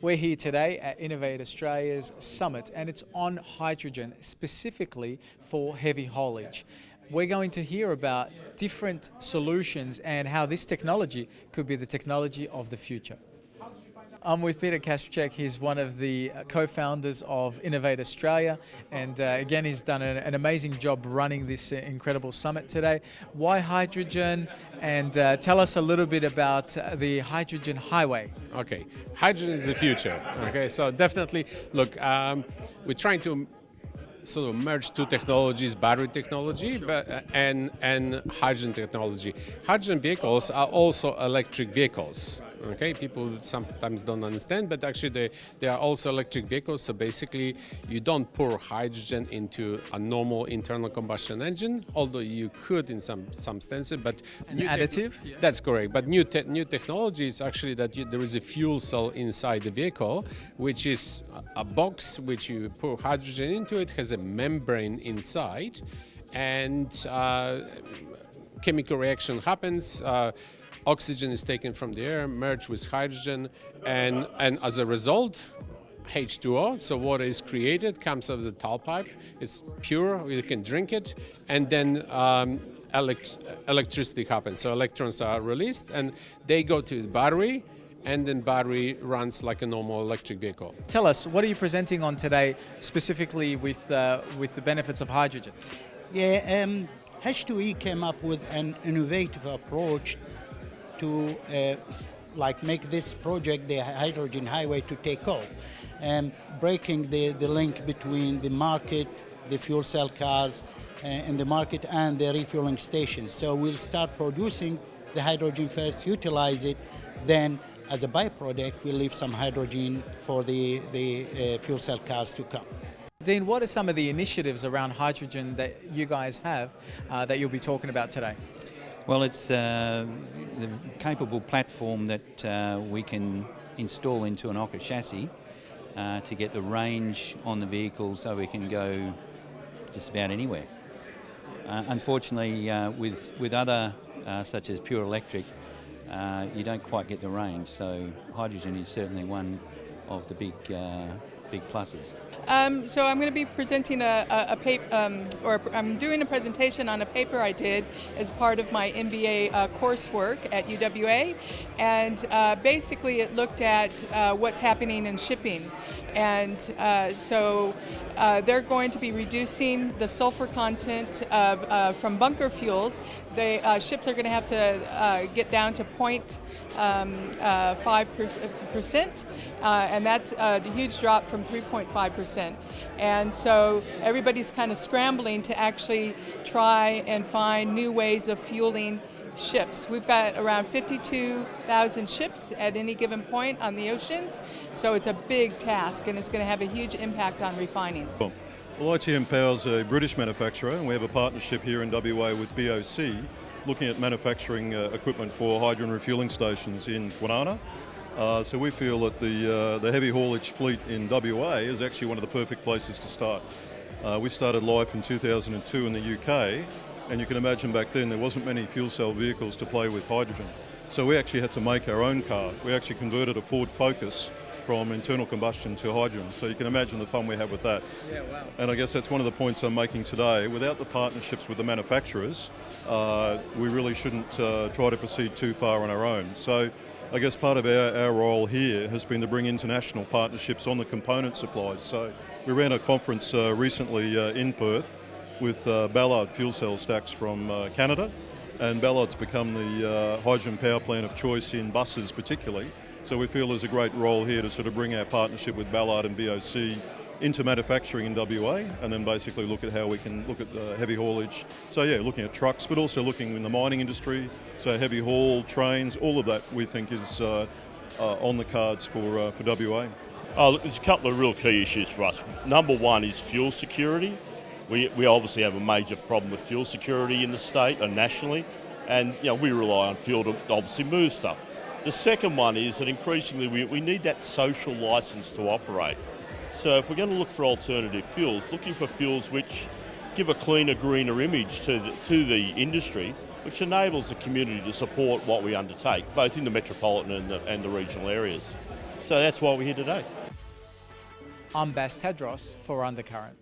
We're here today at Innovate Australia's summit, and it's on hydrogen, specifically for heavy haulage. We're going to hear about different solutions and how this technology could be the technology of the future. I'm with Peter Kasprzak. He's one of the co-founders of Innovate Australia, and again, he's done an amazing job running this incredible summit today. Why hydrogen? And tell us a little bit about the hydrogen highway. Okay, hydrogen is the future. Okay, so definitely, look, we're trying to sort of merge two technologies: battery technology, and hydrogen technology. Hydrogen vehicles are also electric vehicles. Okay, people sometimes don't understand, but actually they are also electric vehicles. So basically, you don't pour hydrogen into a normal internal combustion engine, although you could in some senses. But An additive? Yeah. That's correct. But new technology is actually that there is a fuel cell inside the vehicle, which is a box which you pour hydrogen into. It has a membrane inside, and chemical reaction happens. Oxygen is taken from the air, merged with hydrogen, and as a result, H2O, so water is created, comes out of the tailpipe. It's pure, you can drink it, and then electricity happens. So electrons are released, and they go to the battery, and then battery runs like a normal electric vehicle. Tell us, what are you presenting on today, specifically with the benefits of hydrogen? Yeah, H2E came up with an innovative approach to make this project, the hydrogen highway, to take off, breaking the link between the market, the fuel cell cars in the market, and the refueling stations. So we'll start producing the hydrogen first, utilize it, then as a byproduct we'll leave some hydrogen for the fuel cell cars to come. Dean, what are some of the initiatives around hydrogen that you guys have that you'll be talking about today? Well, it's the capable platform that we can install into an Ocker chassis to get the range on the vehicle so we can go just about anywhere. Unfortunately, with other such as pure electric, you don't quite get the range, so hydrogen is certainly one of the big pluses. So I'm going to be presenting a paper, or I'm doing a presentation on a paper I did as part of my MBA coursework at UWA, and basically it looked at what's happening in shipping, and so they're going to be reducing the sulfur content from bunker fuels. Ships are going to have to get down to 0.5%, and that's a huge drop from 3.5%. And so everybody's kind of scrambling to actually try and find new ways of fueling ships. We've got around 52,000 ships at any given point on the oceans, so it's a big task, and it's going to have a huge impact on refining. Well, ITM Power's a British manufacturer, and we have a partnership here in WA with BOC, looking at manufacturing equipment for hydrogen refueling stations in Kwinana. So we feel that the heavy haulage fleet in WA is actually one of the perfect places to start. We started life in 2002 in the UK, and you can imagine back then there wasn't many fuel cell vehicles to play with hydrogen. So we actually had to make our own car. We actually converted a Ford Focus from internal combustion to hydrogen. So you can imagine the fun we have with that. Yeah, wow. And I guess that's one of the points I'm making today. Without the partnerships with the manufacturers, we really shouldn't try to proceed too far on our own. So I guess part of our role here has been to bring international partnerships on the component supplies. So we ran a conference recently in Perth with Ballard fuel cell stacks from Canada, and Ballard's become the hydrogen power plant of choice in buses particularly. So we feel there's a great role here to sort of bring our partnership with Ballard and BOC into manufacturing in WA, and then basically look at how we can look at heavy haulage. So yeah, looking at trucks, but also looking in the mining industry, so heavy haul, trains, all of that we think is on the cards for WA. There's a couple of real key issues for us. Number one is fuel security. We obviously have a major problem with fuel security in the state and nationally, and we rely on fuel to obviously move stuff. The second one is that increasingly we need that social licence to operate. So if we're going to look for alternative fuels, looking for fuels which give a cleaner, greener image to the industry, which enables the community to support what we undertake, both in the metropolitan and the regional areas. So that's why we're here today. I'm Bas Tadros for Undercurrent.